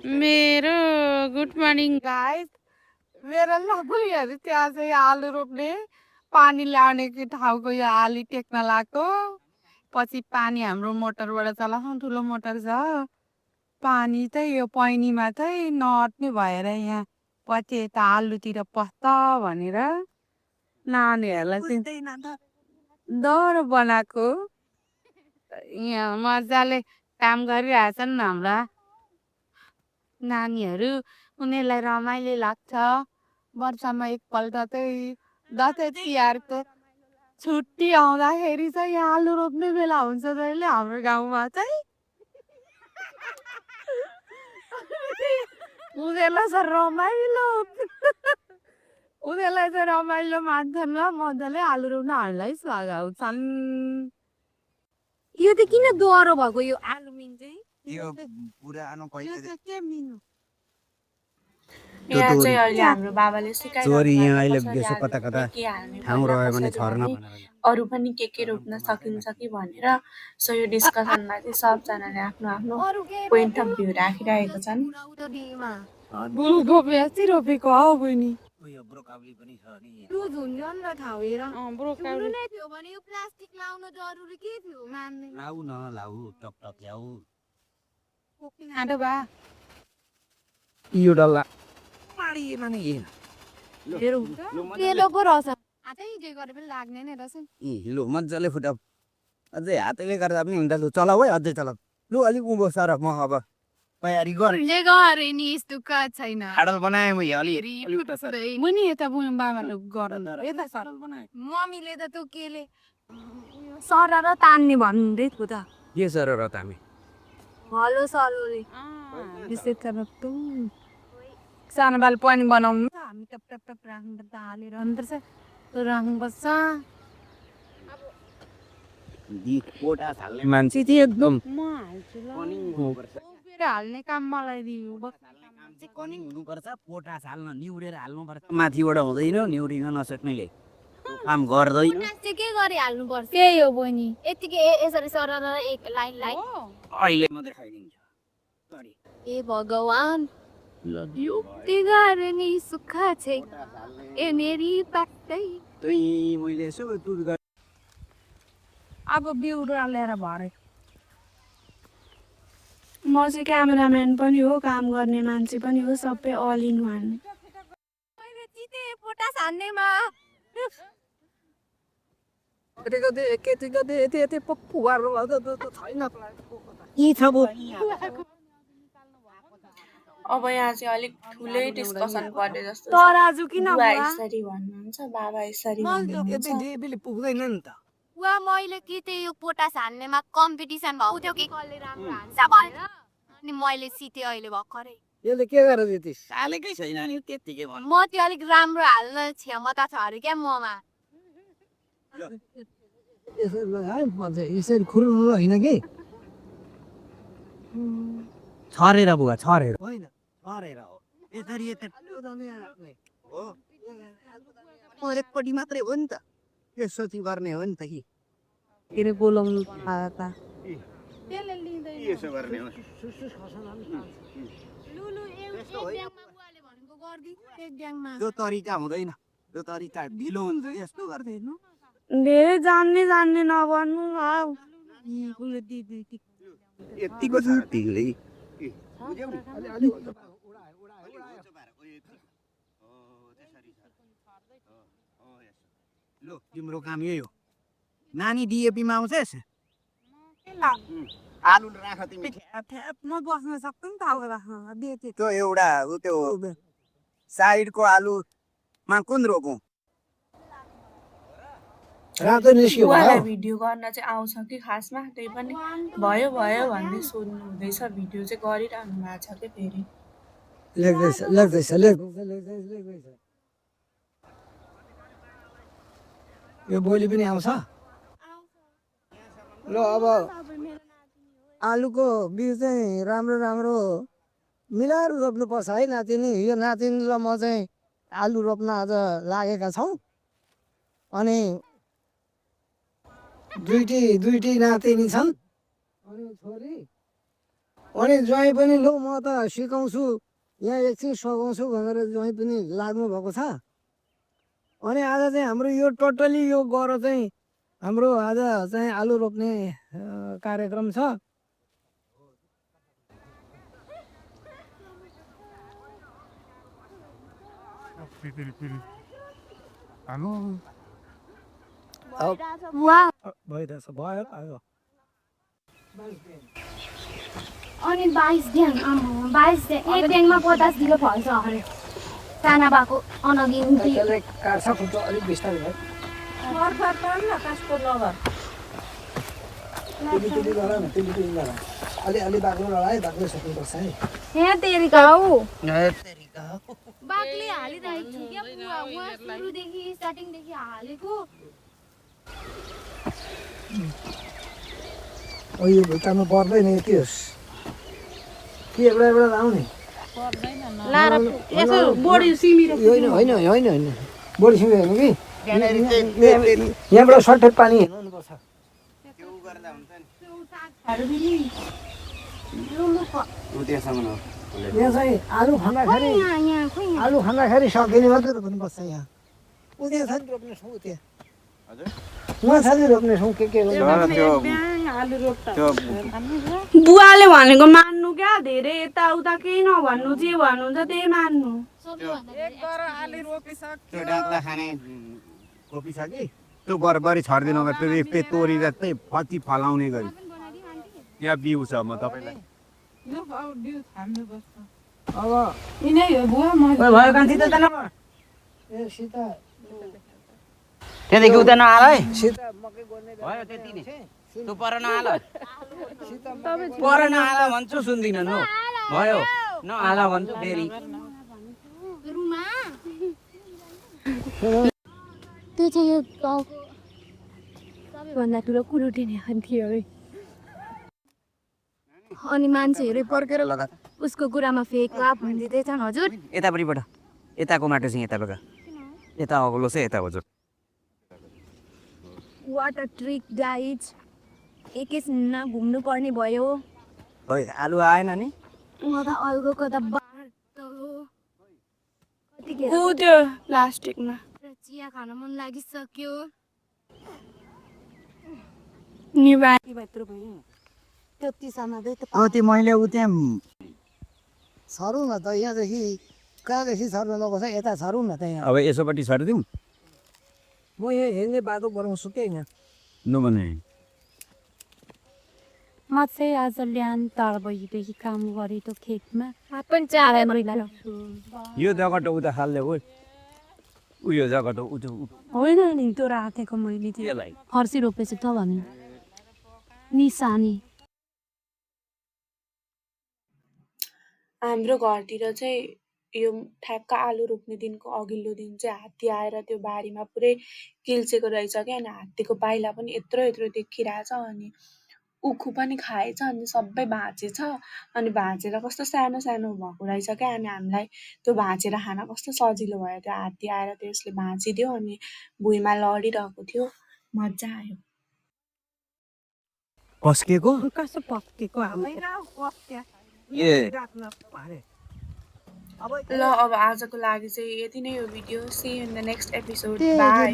मेरो good morning guys. मेरो लगुलीहरू त्यहाँ चाहिँ आलु रोप्ने पानी ल्याउने ठाउँको यो आली टेक्न लाग्यो। पछि पानी हाम्रो मोटरबाट चलाउँछौँ, ठुलो मोटर छ। पानी चाहिँ यो पैनीमा चाहिँ नअट्ने भएर यहाँ पछि यता आलुतिर पस्छ भनेर नानीहरूलाई चाहिँ डर बनाएको। यहाँ मजाले काम गरिरहेछन् हाम्रा नानीहरू। उनीहरूलाई रमाइलो लाग्छ। वर्षमा एकपल्ट चाहिँ दसैँ तिहारको छुट्टी आउँदाखेरि चाहिँ यहाँ आलु रोप्ने बेला हुन्छ जहिले हाम्रो गाउँमा चाहिँ उनीहरूलाई चाहिँ रमाइलो उनीहरूलाई चाहिँ रमाइलो मान्छन् र मजाले आलु रोप्न हामीलाई लगाउँछन्। यो चाहिँ किन दोहोरो भएको यो आलु मिन चाहिँ? यो पुरानो पहिले के मिन? यहाँ चाहिँ अहिले हाम्रो बाबाले चोरी यहाँ अहिले यसो कता कता ठाउँ रह्यो भने छर्न अरू पनि के रोप्न सकिन्छ कि भनेर। सो यो डिस्कसनमा चाहिँ सबजनाले आफ्नो आफ्नो पोइन्ट अफ भ्यू राखिरहेको छन्। फुलकोपी अस्ति रोपेको हो बहिनी। यो ब्रोकाउली पनि छ नि। लुज हुन्छ नि त ठाउँ हेर। ब्रोकाउली नै थियो भने यो प्लास्टिक लाउन जरुरी के थियो मान्ने? लाउ न लाउ टक टक ल्याउ। कोपी खाँदो बा। यो डल्ला पाडी माने हेर। हेर हुन्छ। तेलो पो रहेछ। हातै जे गरे पनि लाग्ने नै रहेछ। लु मजाले फुटा। अझै हातले गर्दा पनि हुन्छ। लु चलाऊ है अझै चलाऊ। लु अलिक उँभो सर म अब तयारी गरेँ। ले गरे नि यस्तो का छैन। खाडल बनाएँ म अलि मुनि यता बुनु बाबाले गरन र यता सरल बनाए। मम्मीले त त्यो केले सर र तान्ने भन्दै थियो त। के सर र तामी? हलो सलोले। त्यसै त तु सानो बाल पानी बनाउनु हामी टप टप टप राख्नु त हालेर अन्तर राख्नुपर्छ। पोटा हाल्ने मान्छे चाहिँ एकदम म हाल्छु ल। कनिङ हुनुपर्छ। उभिएर हाल्ने काम मलाई दिनु बस। काम चाहिँ कनिङ हुनुपर्छ। पोटा हाल्न निउरेर हाल्नुपर्छ। माथिबाट हुँदैन निउरिन नसक्नेले काम गर्दैन। चाहिँ के गरी हाल्नु पर्छ? त्यही हो बहिनी। यतिकै यसरी सरर एक लाइन लाइन अहिले म देखाइदिन्छु। सरी ए भगवान युक्ति गरे नि सुख छै ए मेरी बाटै। त्यही मैले यसो टुर गरेँ। अब बिउरा ल्याएर भरे म चाहिँ क्यामेराम्यान पनि हो, काम गर्ने मान्छे पनि हो, सबै अल इन वान। मैले जिते पोटास हान्नेमा अब यहाँ चाहिँ अलिक ठुलै डिस्कसन गर्ने जस्तो छ। तर आज किन बुवा यसरी भन्नुहुन्छ, बाबा यसरी भन्नुहुन्छ। पुग्दैन नि त। वा मैले कि त्यही यो पोटास हान्नेमा कम्पिटिसन भएको थियो कि कसले राम्रो हान्छ भनेर अनि मैले सिटेँ अहिले भर्खरै। यसले के गरेर दिए? सालेकै छैन नि त्यतिकै भन्नु। म त्यो अलिक राम्रो हाल्न क्षमता छ अरे क्या ममा। यसरी खुरुरु होइन कि छरेर बुवा छरेर होइन छरेर हो। यसरी हो एकपट्टि मात्रै हो नि त। यसो चाहिँ गर्ने हो नि त कि के अरे बोलाउनु त यसो गर्ने हो। त्यो तरिका हुँदैन। त्यो तरिका ढिलो हुन्छ। यस्तो गर्दै हेर्नु। धेरै जान्ने नभन्नु हौ। यतिको छ तिमीले लु तिम्रो काम यही हो। नानी डिएपीमा आउँछस्? आलु राख तिमी। म बस्न सक्छु नि त अब राख्न। त्यो एउटा त्यो साइडको आलुमा कुन रोपौँ? बुवालाई भिडियो गर्न चाहिँ आउँछ कि खासमा, त्यही पनि भयो भन्दै सोध्नु हुँदैछ। भिडियो चाहिँ गरिरहनु भएको छ कि फेरि यो भोलि पनि आउँछ। ल अब आलुको बिउ चाहिँ राम्रो मिलाएर रोप्नुपर्छ है नातिनी। यो नातिनी र म चाहिँ आलु रोप्न आज लागेका छौँ। अनि दुईटी नातिनी छन् अनि छोरी अनि ज्वाइँ पनि लु म त सिकाउँछु यहाँ एकछिन सघाउँछु भनेर ज्वाइँ पनि लाग्नु भएको छ। अनि आज चाहिँ हाम्रो यो टोटली यो गर चाहिँ हाम्रो आज चाहिँ आलु रोप्ने कार्यक्रम छ। भइरहेछ भयो आयो। अनि 22 दिन 22 दिन एक दिनमा 50 किलो फल्छ अरे साना भएको अनगिन्ती त्यसले काट्छ खुट्टा अलिक बिस्तारै भयो। तिली गर न तिली गर अलि बाक्लो लडाए बाक्लो सक्नुपर्छ है। यहाँ तेरिका हौ बाक्ले हालिरहेको छु क्या बुवा उहाँ सुरुदेखि स्टार्टिङदेखि हालेको ओ यो भित्तामा पर्दैन यति होस् कि एउटा लाउने होइन बढी सिमी होइन कि यहाँबाट सट्टै पानी हेर्नुपर्छ। यहाँ चाहिँ आलु खाँदाखेरि सकिने मात्रै रोप्नुपर्छ। यहाँ उद्या छ नि रोप्ने छौँ उता उहाँ छ नि रोप्ने छौँ के बुवाले भनेको मान्नु क्या धेरै यताउता केही नभन्नु जे भन्नुहुन्छ त्यही मान्नु। त्यो बरबरी छर्दिनु त्यो तोरी जस्तै फची फलाउने गरी यहाँ बिउ छ म तपाईँलाई अब यिनै हो बुवा म भयो कान्छी त ए सीता त्यहाँदेखि उता नहाल है सीता मकै गर्ने भयो त्यति नै तँ पर नहाल पर नहाल भन्छु सुन्दिनन् हो भयो नहाल भन्छु फेरि रुमा त्यो चाहिँ यो गाउँको सबैभन्दा ठुलो कुरोटी नै थियो है। अनि मान्छेहरू पर्खेर उसको कुरामा फेक लाभ भनिदिँदैछन् हजुर। यतापट्टिबाट यताको माटो चाहिँ यताबाट यता अग्लो चाहिँ यता हजुर वाटर ट्रिक गाइज एकैछिनमा घुम्नु पर्ने भयो। है आलु आएन नि म त अल्गोको त बाटो कतिखेर ऊ त्यो प्लास्टिकमा चिया खान मन लागिसक्यो। त्यति समादै त त्यो मैले उ त्यहाँ छरौँ न त यहाँदेखि कहाँदेखि छर्नु नपर्छ यता छरौँ न त यहाँ। अब यसोपट्टि छरिदिउँ म यहाँ हेर्ने बाटो बनाउँछु क्या यहाँ नभने म चाहिँ आज बिहान 4 बजीदेखि काम गरेको खेतमा पनि चारै महिला यो जग्गा उता खाल्ले हो उयो जग्गा त उता होइन नि त्यो राखेको मैले त्यो फर्सी रोपेछु त भन्नु निशानी। हाम्रो घरतिर चाहिँ यो ठ्याक्क आलु रोप्ने दिनको अघिल्लो दिन चाहिँ हात्ती आएर त्यो बारीमा पुरै किल्चेको रहेछ क्या। अनि हात्तीको पाइला पनि यत्रो यत्रो देखिरहेछ अनि उखु पनि खाएछ अनि सबै भाँचेछ अनि भाँचेर कस्तो सानो सानो भएको रहेछ क्या। अनि हामीलाई त्यो भाँचेर खान कस्तो सजिलो भयो त्यो हात्ती आएर त्यसले भाँचिदियो अनि भुइँमा लडिरहेको थियो मजा आयो। पस्केको कस्तो पस्केको ल अब आजको लागि चाहिँ यति नै हो video. See in the next episode by.